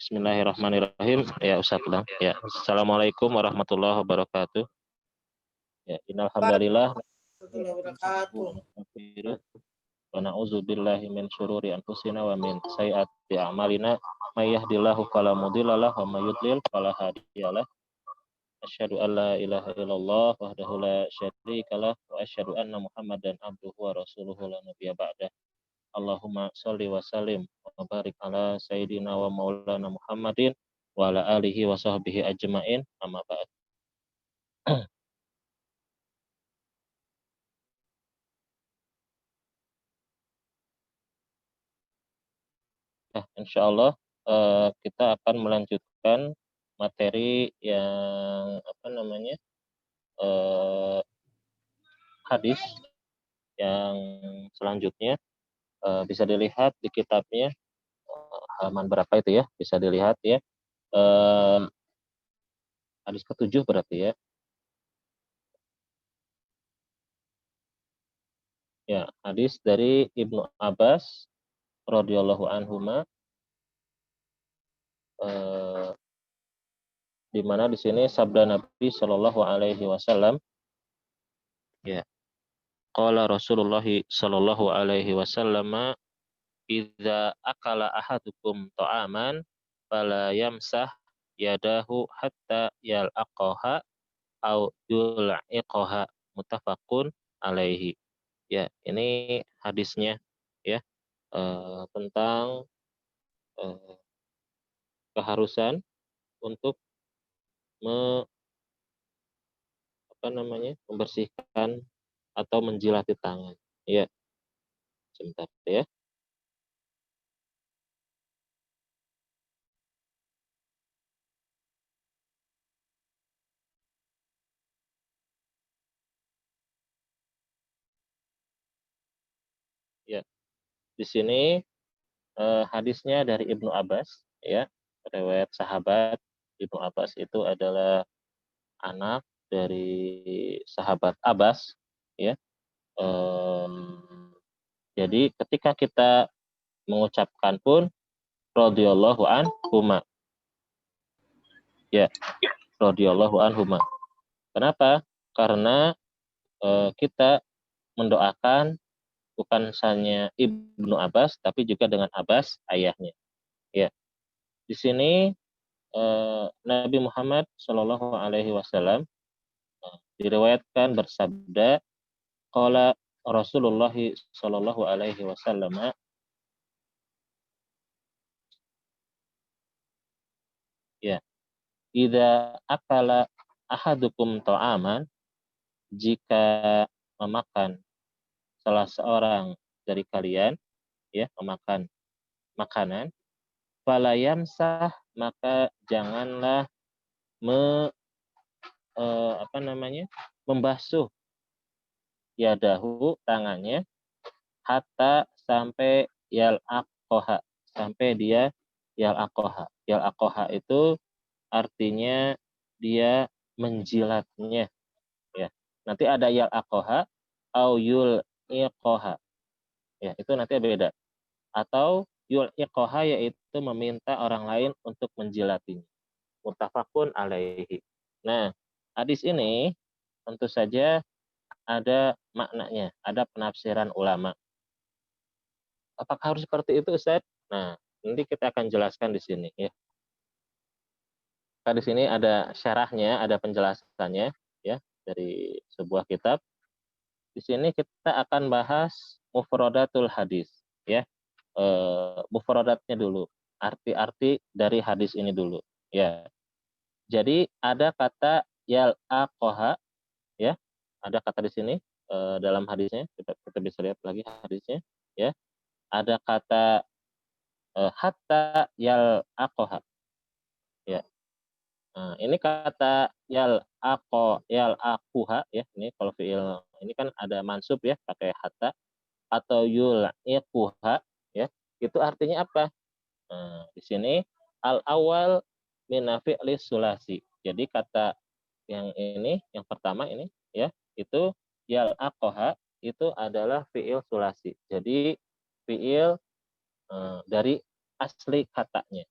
Bismillahirrahmanirrahim. Ya, Ustaz ulang. Ya, Assalamualaikum warahmatullahi wabarakatuh. Ya, innalhamdalillah wa na'udzubillahi min syururi anfusina wa min sayyiati a'malina. May yahdihillahu fala mudhillalah wa may yudlil fala hadiyalah. Asyhadu an la ilaha illallah wahdahu la syarikalah wa asyhadu anna Muhammadan abduhu wa rasuluhu la nabiyya ba'dah. Allahumma sholli wa sallim wa barik ala sayyidina wa maulana Muhammadin wa ala alihi wa sahbihi ajma'in, amma ba'd. Nah, insyaallah kita akan melanjutkan materi yang eh, hadis yang selanjutnya. Bisa dilihat di kitabnya, halaman berapa itu ya, bisa dilihat ya, hadis ke-7 berarti ya. Ya, hadis dari Ibnu Abbas radhiyallahu anhuma, di mana di sini sabda Nabi Shallallahu alaihi wasallam, ya, qala Rasulullah Shallallahu alaihi wasallam, idza akala ahadukum ta'aman fala yamsah yadahu hatta yal'aqaha au yul'iqaha, muttafaqun alaihi. Ya, ini hadisnya ya, tentang keharusan untuk membersihkan atau menjilati tangan. Ya, sebentar ya. Ya, di sini hadisnya dari Ibnu Abbas ya, riwayat sahabat. Ibnu Abbas itu adalah anak dari sahabat Abbas ya. Jadi ketika kita mengucapkan pun radhiyallahu anhuma, ya, radhiyallahu anhuma. Kenapa? Karena kita mendoakan bukan hanya Ibnu Abbas tapi juga dengan Abbas ayahnya. Ya, di sini Nabi Muhammad Shallallahu Alaihi Wasallam diriwayatkan bersabda, qala Rasulullah Shallallahu Alaihi Wasallam, ya, idza akala ahadukum ta'aman, jika memakan salah seorang dari kalian ya, memakan makanan, fala yamsah, maka janganlah membasuh yadahu, tangannya, hatta sampai yal'aqoha, sampai dia yal'aqoha. Yal'aqoha itu artinya dia menjilatnya ya. Nanti ada yal'aqoha au yul'iqoha ya, itu nanti beda. Atau yul'iqoha yaitu meminta orang lain untuk menjilatinya. Muttafaqun alaihi. Nah, hadis ini tentu saja ada maknanya, ada penafsiran ulama. Apakah harus seperti itu, Ustaz? Nah, nanti kita akan jelaskan di sini ya. Nah, di sini ada syarahnya, ada penjelasannya ya, dari sebuah kitab. Di sini kita akan bahas mufradatul hadis ya. Mufradatnya dulu, arti-arti dari hadis ini dulu ya. Jadi ada kata yal'aqoha ya, ada kata di sini dalam hadisnya, kita bisa lihat lagi hadisnya ya. Ada kata hatta yal'aqoha ya. Nah, ini kata yal'aquha ya, ini kalau fiil ini kan ada mansub ya, pakai hatta, atau yul'iquha ya. Itu artinya apa? Nah, di sini al awal min fi'li sulasi. Jadi kata yang ini, yang pertama ini ya, itu yal'aqoha, itu adalah fi'il sulasi. Jadi fi'il dari asli katanya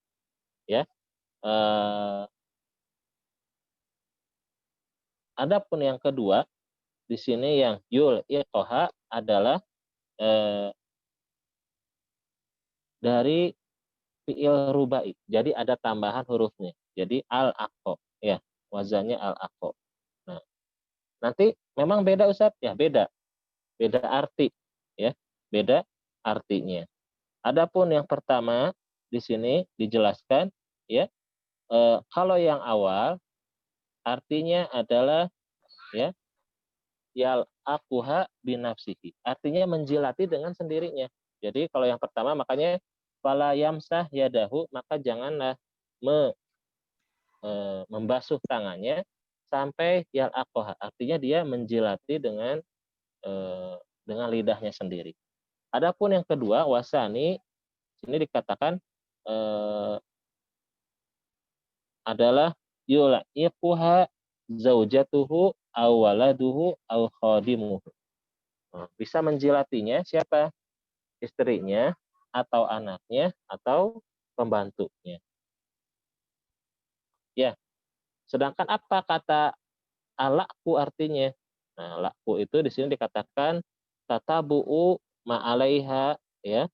ya. Adapun yang kedua di sini yang yul'iqoha adalah dari fi'il rubai. Jadi ada tambahan hurufnya. Jadi al-aqo, ya, wazannya al-aqo. Nah, nanti memang beda Ustaz, ya beda. Beda arti, ya. Beda artinya. Adapun yang pertama di sini dijelaskan, ya, kalau yang awal artinya adalah, ya, yal akuha binafsihi. Artinya menjilati dengan sendirinya. Jadi kalau yang pertama makanya fala yamsah yadahu, maka janganlah membasuh tangannya sampai yal akuha. Artinya dia menjilati dengan lidahnya sendiri. Adapun yang kedua wasani ini dikatakan adalah yula'iquha zaujatuhu aw waladuhu aw khadimuhu. Bisa menjilatinya siapa? Istrinya atau anaknya atau pembantunya. Ya, sedangkan apa kata alaku artinya? Nah, laku itu di sini dikatakan tatabu'u ma'alaiha, ya,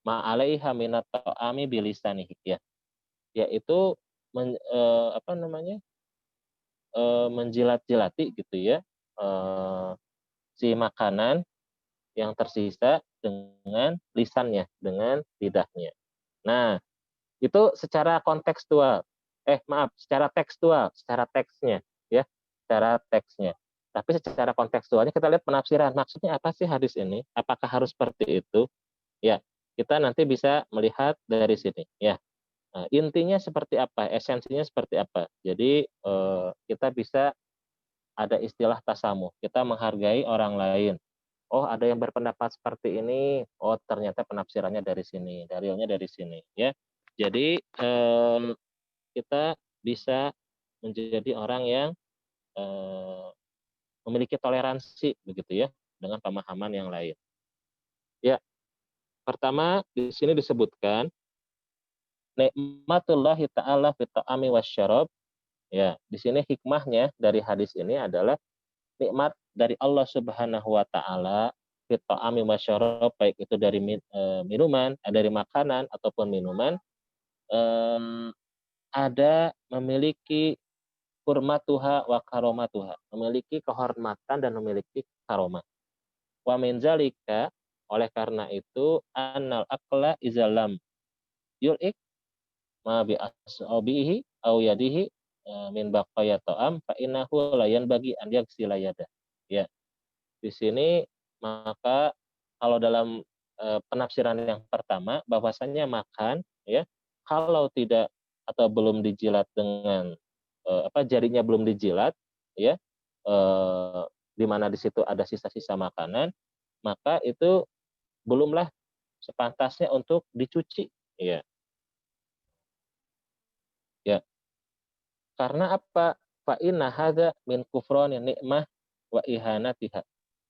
ma'alaiha minat ta'ami bilisanihi, ya. Yaitu apa namanya? Menjilat-jilati gitu ya. Si makanan yang tersisa dengan lisannya, dengan lidahnya. Nah, itu secara kontekstual. Maaf, secara tekstual, secara teksnya, ya, secara teksnya. Tapi secara kontekstualnya kita lihat penafsiran. Maksudnya apa sih hadis ini? Apakah harus seperti itu? Ya, kita nanti bisa melihat dari sini. Ya, intinya seperti apa? Esensinya seperti apa? Jadi kita bisa ada istilah tasamuh. Kita menghargai orang lain. Oh, ada yang berpendapat seperti ini. Oh, ternyata penafsirannya dari sini, dalilnya dari sini, ya. Jadi kita bisa menjadi orang yang memiliki toleransi begitu ya dengan pemahaman yang lain. Ya, pertama di sini disebutkan nikmatullahi ta'ala fit ta'ami wasyarab. Ya, di sini hikmahnya dari hadis ini adalah nikmat dari Allah Subhanahu wa taala fit ta'ami wasyarab, baik itu dari minuman, dari makanan ataupun minuman, ada memiliki hurmatuha wa karomatuha, memiliki kehormatan dan memiliki karomah. Wa min zalika, oleh karena itu annal aqla izalam yul'ik ma bi ashabihi aw yadihi min baqaya ta'am fa innahu la yanbaghi an yaghsila yada. Ya, di sini maka kalau dalam penafsiran yang pertama bahwasanya makan, ya, kalau tidak atau belum dijilat dengan jarinya belum dijilat, ya, di mana di situ ada sisa-sisa makanan, maka itu belumlah sepantasnya untuk dicuci, ya. Ya, karena apa? Fa inna hadza min kufrani nikmah wa ihanatiha.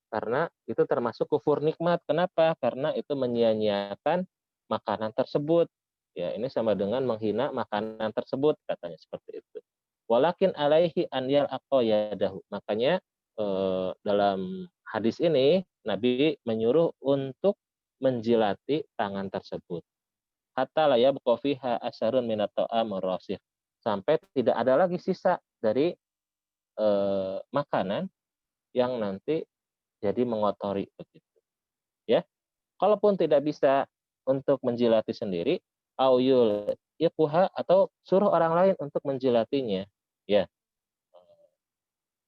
Karena itu termasuk kufur nikmat. Kenapa? Karena itu menyia-nyiakan makanan tersebut. Ya, ini sama dengan menghina makanan tersebut, katanya seperti itu. Walakin alaihi an yal'aqa yadahu. Makanya dalam hadis ini Nabi menyuruh untuk menjilati tangan tersebut. Hatta la yabqa fiha asarun minat ta'am rasikh. Sampai tidak ada lagi sisa dari makanan yang nanti jadi mengotori begitu. Ya. Kalaupun tidak bisa untuk menjilati sendiri, auyul iquha, atau suruh orang lain untuk menjilatinya. Ya.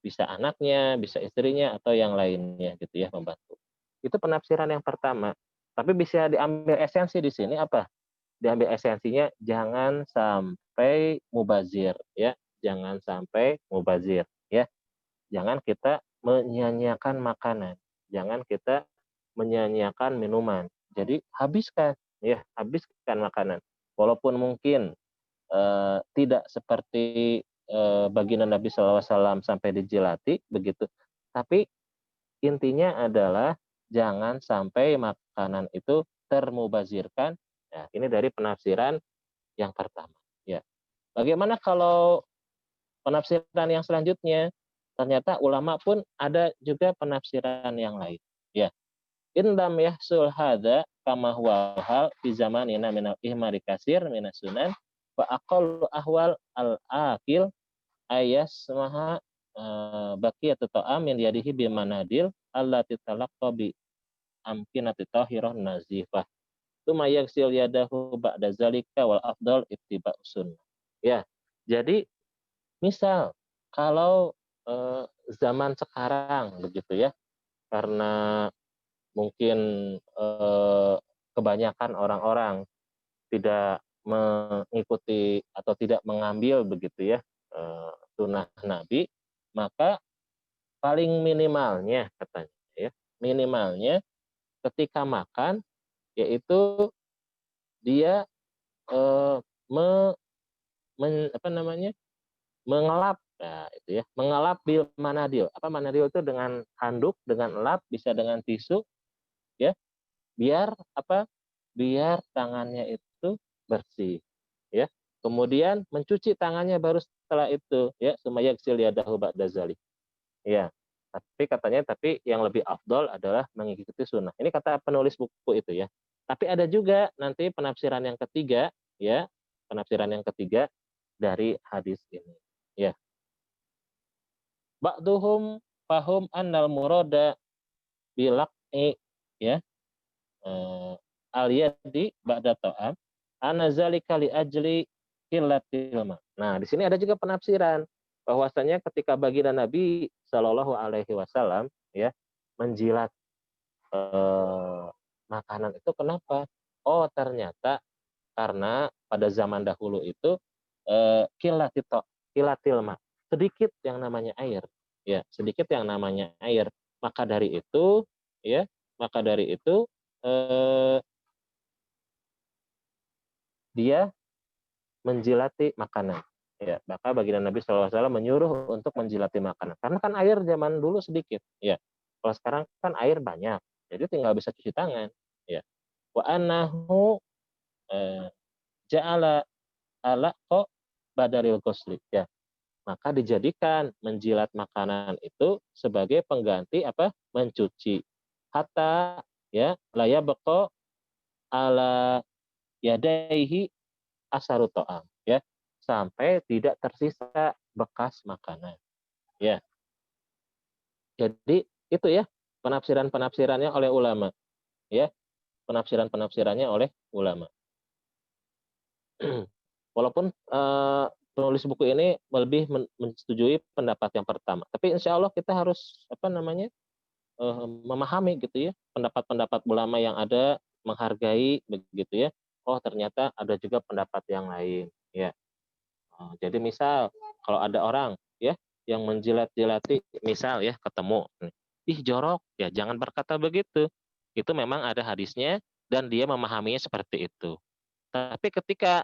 Bisa anaknya, bisa istrinya atau yang lainnya gitu ya, membantu. Itu penafsiran yang pertama. Tapi bisa diambil esensi di sini apa? Diambil esensinya jangan sampai mubazir, ya. Jangan sampai mubazir, ya. Jangan kita menyia-nyiakan makanan. Jangan kita menyia-nyiakan minuman. Jadi habiskan, ya, habiskan makanan. Walaupun mungkin tidak seperti baginda Nabi SAW sampai dijilati begitu. Tapi intinya adalah jangan sampai makanan itu termubazirkan Ya, ini dari penafsiran yang pertama. Ya. Bagaimana kalau penafsiran yang selanjutnya? Ternyata ulama pun ada juga penafsiran yang lain. Ya. In lam yahsul hadza kama huwa hal fi zamanina minal ihmari kasir minas sunan fa aqallu ahwal al akil ayas maha baqiyatu ta'am min yadihi bi manadil allati talaqqa bi amkinati tahirah nazifah tsumma yaksil yadahu ba'da zalika wal afdal ittiba'us sunnah. Ya. Jadi misal kalau zaman sekarang begitu ya, karena mungkin kebanyakan orang-orang tidak mengikuti atau tidak mengambil begitu ya sunnah Nabi, maka paling minimalnya katanya ya, minimalnya ketika makan yaitu dia me, apa namanya mengelap, nah, itu ya, mengelap bil manadil. Apa manadil itu dengan handuk, dengan lap, bisa dengan tisu, ya, biar apa? Biar tangannya itu bersih, ya. Kemudian mencuci tangannya baru setelah itu, ya, sumaya yaksil yadahu ba'da zalik. Ya. Tapi yang lebih afdol adalah mengikuti sunnah. Ini kata penulis buku itu ya. Tapi ada juga nanti penafsiran yang ketiga, ya, penafsiran yang ketiga dari hadis ini. Ya. Ba'duhum fahum annal murada bilaqi ya al yadi ba'da ta'am ana zalika li ajli qillatil ma. Nah, di sini ada juga penafsiran bahwasanya ketika baginda Nabi Shallallahu alaihi wasallam ya menjilat makanan itu kenapa? Oh, ternyata karena pada zaman dahulu itu kilatil ma, sedikit yang namanya air, ya, sedikit yang namanya air. Maka dari itu, ya, maka dari itu dia menjilati makanan. Ya, maka baginda Nabi SAW menyuruh untuk menjilati makanan. Karena kan air zaman dulu sedikit, ya. Kalau sekarang kan air banyak, jadi tinggal bisa cuci tangan, ya. Wa annahu ja'ala ala kok badaril ghusli, ya. Maka dijadikan menjilat makanan itu sebagai pengganti apa? Mencuci. Hatta ya laya beko ala yadaihi asaru to'am, ya, sampai tidak tersisa bekas makanan, ya. Jadi itu ya penafsirannya oleh ulama, ya, penafsirannya oleh ulama. Walaupun penulis buku ini lebih menyetujui pendapat yang pertama, tapi insya Allah kita harus apa namanya memahami gitu ya pendapat-pendapat ulama yang ada, menghargai begitu ya. Oh, ternyata ada juga pendapat yang lain, ya. Jadi misal kalau ada orang ya yang menjilat-jilati, misal ya ketemu, ih jorok, ya jangan berkata begitu. Itu memang ada hadisnya dan dia memahaminya seperti itu. Tapi ketika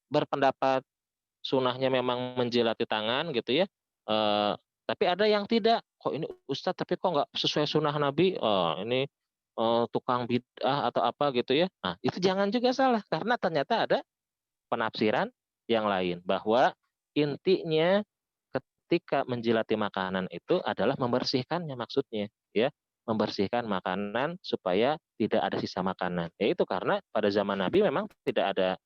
berpendapat sunahnya memang menjilati tangan gitu ya, tapi ada yang tidak. Kok ini Ustadz tapi kok nggak sesuai sunnah Nabi? Oh, ini tukang bid'ah atau apa gitu ya. Nah, itu jangan juga salah karena ternyata ada penafsiran yang lain bahwa intinya ketika menjilati makanan itu adalah membersihkannya maksudnya, ya, membersihkan makanan supaya tidak ada sisa makanan. Yaitu karena pada zaman Nabi memang tidak ada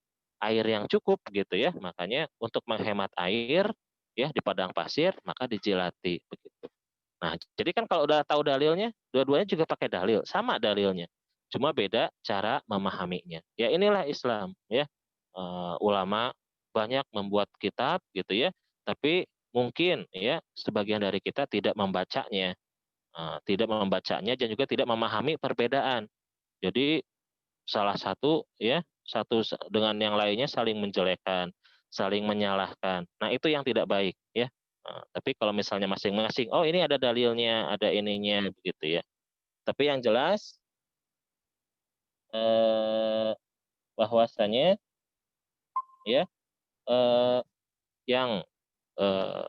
air yang cukup gitu ya, makanya untuk menghemat air ya di padang pasir maka dijilati begitu. Nah, jadi kan kalau udah tahu dalilnya, dua-duanya juga pakai dalil, sama dalilnya. Cuma beda cara memahaminya. Ya inilah Islam ya. Ulama banyak membuat kitab gitu ya, tapi mungkin ya sebagian dari kita tidak membacanya, dan juga tidak memahami perbedaan. Jadi salah satu ya satu dengan yang lainnya saling menjelekkan, saling menyalahkan. Nah, itu yang tidak baik ya. Tapi kalau misalnya masing-masing, oh ini ada dalilnya, ada ininya begitu ya. Tapi yang jelas bahwasanya ya yang eh,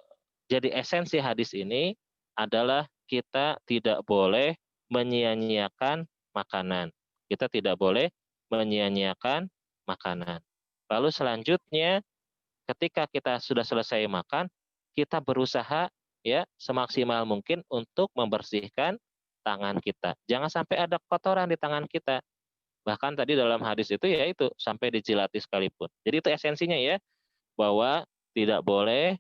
jadi esensi hadis ini adalah kita tidak boleh menyia-nyiakan makanan. Kita tidak boleh menyia-nyiakan makanan. Lalu selanjutnya ketika kita sudah selesai makan, kita berusaha ya semaksimal mungkin untuk membersihkan tangan kita. Jangan sampai ada kotoran di tangan kita. Bahkan tadi dalam hadis itu ya itu sampai dijilati sekalipun. Jadi itu esensinya ya, bahwa tidak boleh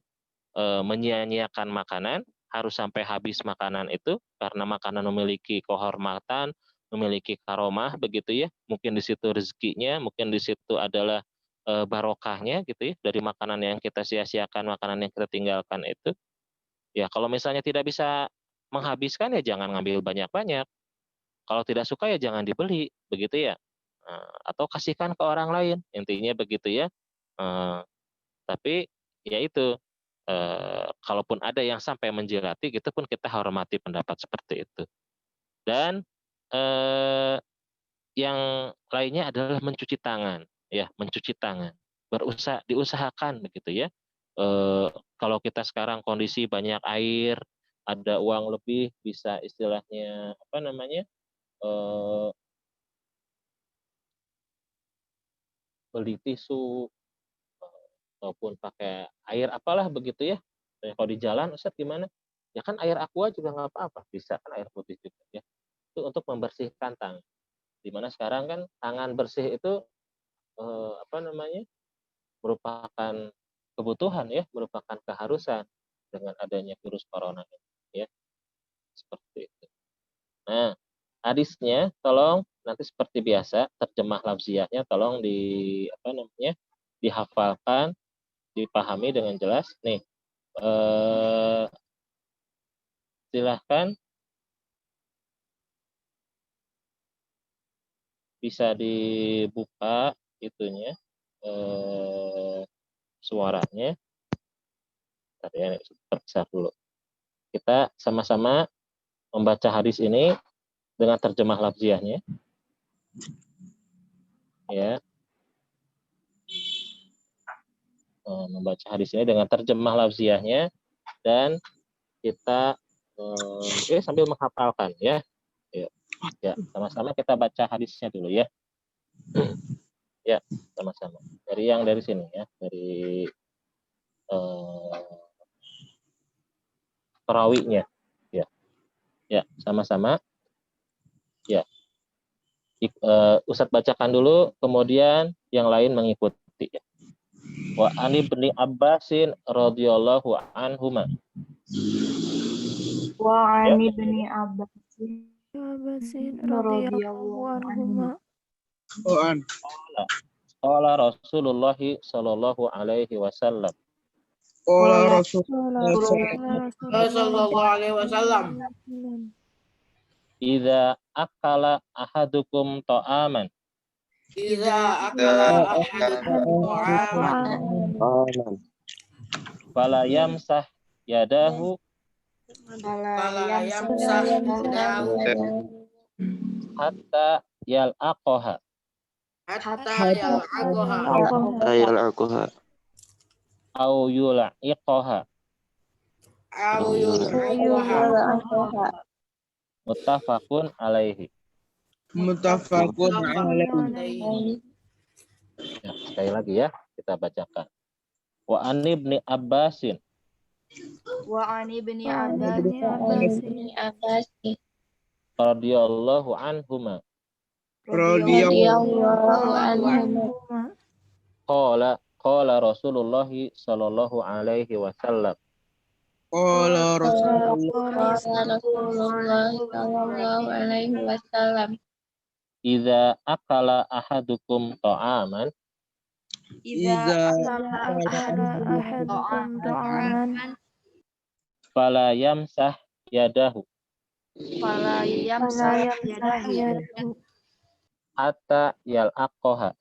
menyia-nyiakan makanan, harus sampai habis makanan itu karena makanan memiliki kehormatan, memiliki karomah begitu ya. Mungkin di situ rezekinya, mungkin di situ adalah barokahnya gitu ya dari makanan yang kita sia-siakan, makanan yang kita tinggalkan itu. Ya kalau misalnya tidak bisa menghabiskan ya jangan ngambil banyak-banyak. Kalau tidak suka ya jangan dibeli, begitu ya. Atau kasihkan ke orang lain, intinya begitu ya. Tapi ya itu, kalaupun ada yang sampai menjilati gitu pun kita hormati pendapat seperti itu. Dan yang lainnya adalah mencuci tangan, ya mencuci tangan. Diusahakan begitu ya. Kalau kita sekarang kondisi banyak air, ada uang lebih, bisa istilahnya apa namanya, beli tisu ataupun pakai air apalah begitu ya. Kalau di jalan, Ustaz gimana? Ya kan air aqua juga nggak apa-apa, bisa kan air putih juga ya. Itu untuk membersihkan tangan. Dimana sekarang kan tangan bersih itu apa namanya, merupakan kebutuhan ya, merupakan keharusan dengan adanya virus corona ini ya, seperti itu. Nah, hadisnya tolong nanti seperti biasa terjemah lafziahnya tolong apa namanya, dihafalkan, dipahami dengan jelas. Nih, silahkan bisa dibuka itunya, suaranya. Bentar ya, periksa dulu. Kita sama-sama membaca hadis ini dengan terjemah lafziahnya. Ya. Membaca hadis ini dengan terjemah lafziahnya dan kita sambil menghafalkan ya. Ya, sama-sama kita baca hadisnya dulu ya. Ya, sama-sama. Dari sini ya, dari perawinya. Ya. Ya, sama-sama. Ya. Ustadz bacakan dulu, kemudian yang lain mengikuti ya. Wa ani bin Abbasin radhiyallahu anhuma. Wa ani bin Abbasin radhiyallahu anhuma. Qala Rasulullah sallallahu alaihi wasallam. Qala Rasulullah sallallahu alaihi wasallam. Idza akala ahadukum ta'aman. Idza akala ahadukum ta'aman. Fala yamsah yadahu. Fala yamsah yadahu. Hatta yal'aqaha. Hatta yal'aqaha. Au yula'iqaha. Muttafaqun alaihi. Ya, sekali lagi ya, kita bacakan. Wa an ibni Abbasin. Wa ani bin Abbasin Radhiyallahu anhuma. Qala Rasulullah sallallahu alaihi wasallam. Qala Rasulullah sallallahu alaihi wasallam. Idza akala ahadukum ta'aman. Idza akala ahadukum ta'aman. Fala yamsah yadahu. Fala yamsah yadahu. Hatta yal'aqaha.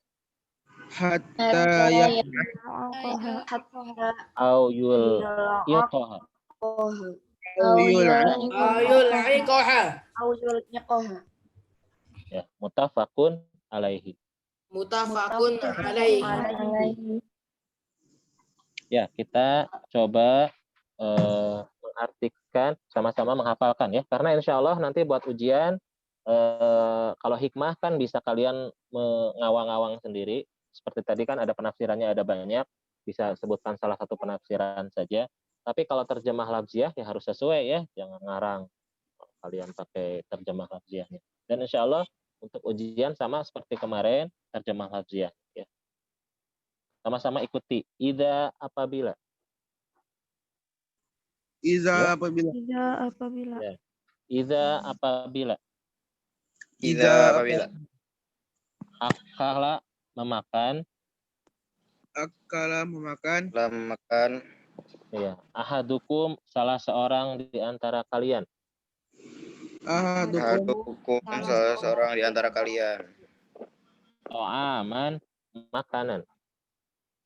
Hatta yal'aqaha. Au yul'iqaha. Au yul'iqaha. Ya, muttafaqun alaihi. Muttafaqun alaihi. Ya, kita coba mengartikan, sama-sama menghafalkan ya. Karena insya Allah nanti buat ujian Kalau hikmah kan bisa kalian mengawang-awang sendiri. Seperti tadi kan ada penafsirannya ada banyak, bisa sebutkan salah satu penafsiran saja. Tapi kalau terjemah lafziah ya harus sesuai ya, jangan ngarang. Kalian pakai terjemah lafziahnya. Dan insya Allah untuk ujian sama seperti kemarin, terjemah lafziah. Ya. Sama-sama ikuti. Ida apabila. Iza Ya. apabila. Ida apabila. Ya. Ida apabila. Iza apabila. Akala memakan. Akala memakan. Ya. Ahadukum salah seorang di antara kalian. Ahadukum Salah seorang di antara kalian. To'aman makanan.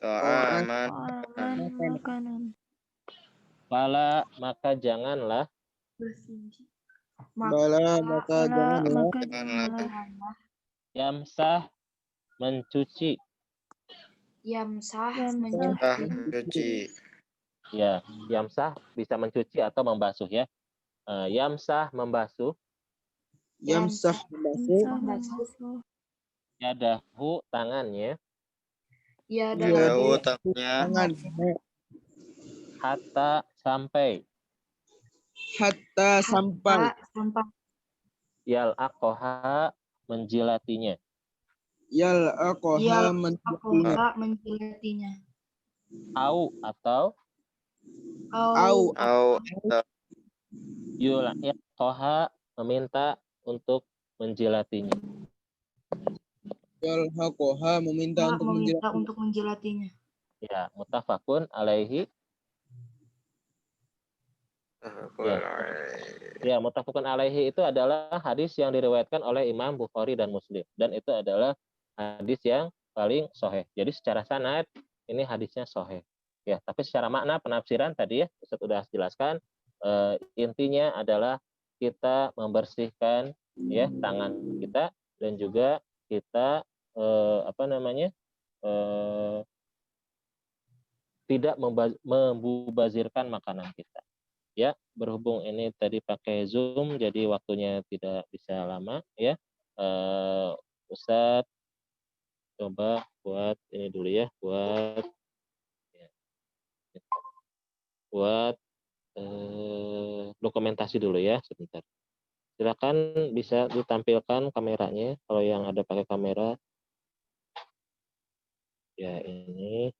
To'an makanan. Fala maka janganlah bala maka janganlah Janganlah yamsah mencuci. yamsah Cuci. Ya, yamsah bisa mencuci atau membasuh ya. Yamsah membasuh. yamsah membasuh. Yadahu tangannya. Yadahu tangannya. Tangan Hatta sampai. hatta sampai Yal akoha menjilatinya. yal aqaha menjilatinya. Au atau au yul iqoha meminta untuk menjilatinya. yal haqaha meminta untuk menjelaskan. untuk menjilatinya. Ya, muttafaqun alaihi. Ya, muttafaqun alaihi itu adalah hadis yang diriwayatkan oleh Imam Bukhari dan Muslim, dan itu adalah hadis yang paling sahih. Jadi secara sanad ini hadisnya sahih. Ya, tapi secara makna penafsiran tadi ya Ustaz sudah jelaskan, intinya adalah kita membersihkan ya tangan kita dan juga kita tidak membazirkan makanan kita. Ya, berhubung ini tadi pakai Zoom, jadi waktunya tidak bisa lama ya. Ustadz coba buat ini dulu ya, buat dokumentasi dulu ya sebentar. Silakan bisa ditampilkan kameranya kalau yang ada pakai kamera. Ya ini.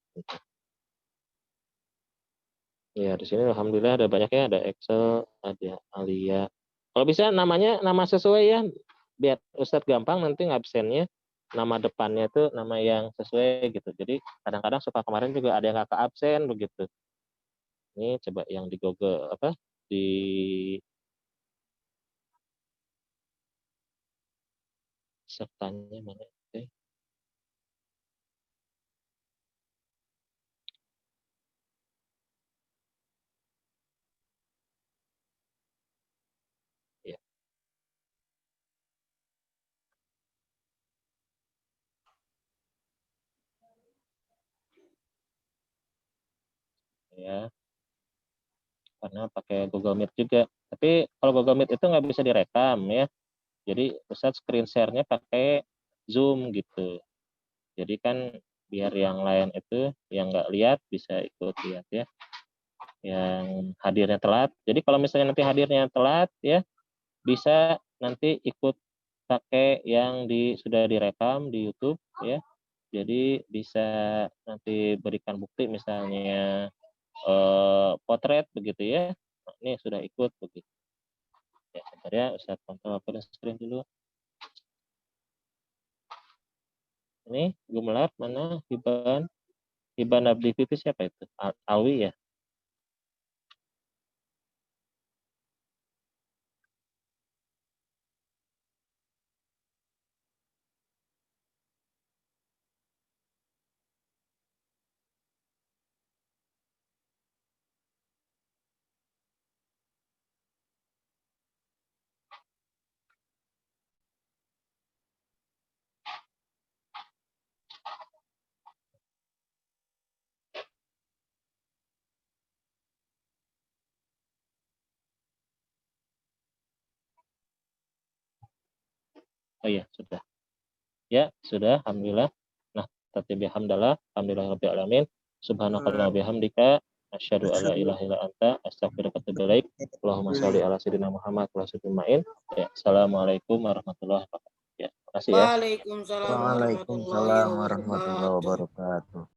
Ya di sini alhamdulillah ada banyaknya, ada Excel, ada Alia. Kalau bisa namanya nama sesuai ya, biar Ustadz gampang nanti ngabsennya. Nama depannya tuh nama yang sesuai gitu. Jadi kadang-kadang suka kemarin juga ada yang nggak ke absen begitu. Ini coba yang di Google di sertanya mana? Oke. Ya. Ya. Karena pakai Google Meet juga. Tapi kalau Google Meet itu nggak bisa direkam ya. Jadi Ustadz screen share-nya pakai Zoom gitu. Jadi kan biar yang lain itu yang nggak lihat bisa ikut lihat ya. Yang hadirnya telat. Jadi kalau misalnya nanti hadirnya telat ya, bisa nanti ikut pakai yang sudah direkam di YouTube ya. Jadi bisa nanti berikan bukti misalnya potret begitu ya. Nah, ini sudah ikut begitu. Ya, sebentar ya, Ustaz kontrol screen dulu. Ini Gumelar mana? Hiban Abdi itu siapa itu? Alwi ya? Oh iya, sudah. Ya, sudah. Alhamdulillah. Nah, tatib hamdalah. Alhamdulillah rabbil alamin. Subhanakallah bihamdika asyhadu alla ilaha illa anta astaghfiruka wa atubu ilaik. Allahumma shalli ala sayyidina Muhammad wa sallim. Ya, assalamualaikum warahmatullahi wabarakatuh. Ya, terima kasih ya. Waalaikumsalam warahmatullahi Waalaikumsalam warahmatullahi wabarakatuh. wabarakatuh.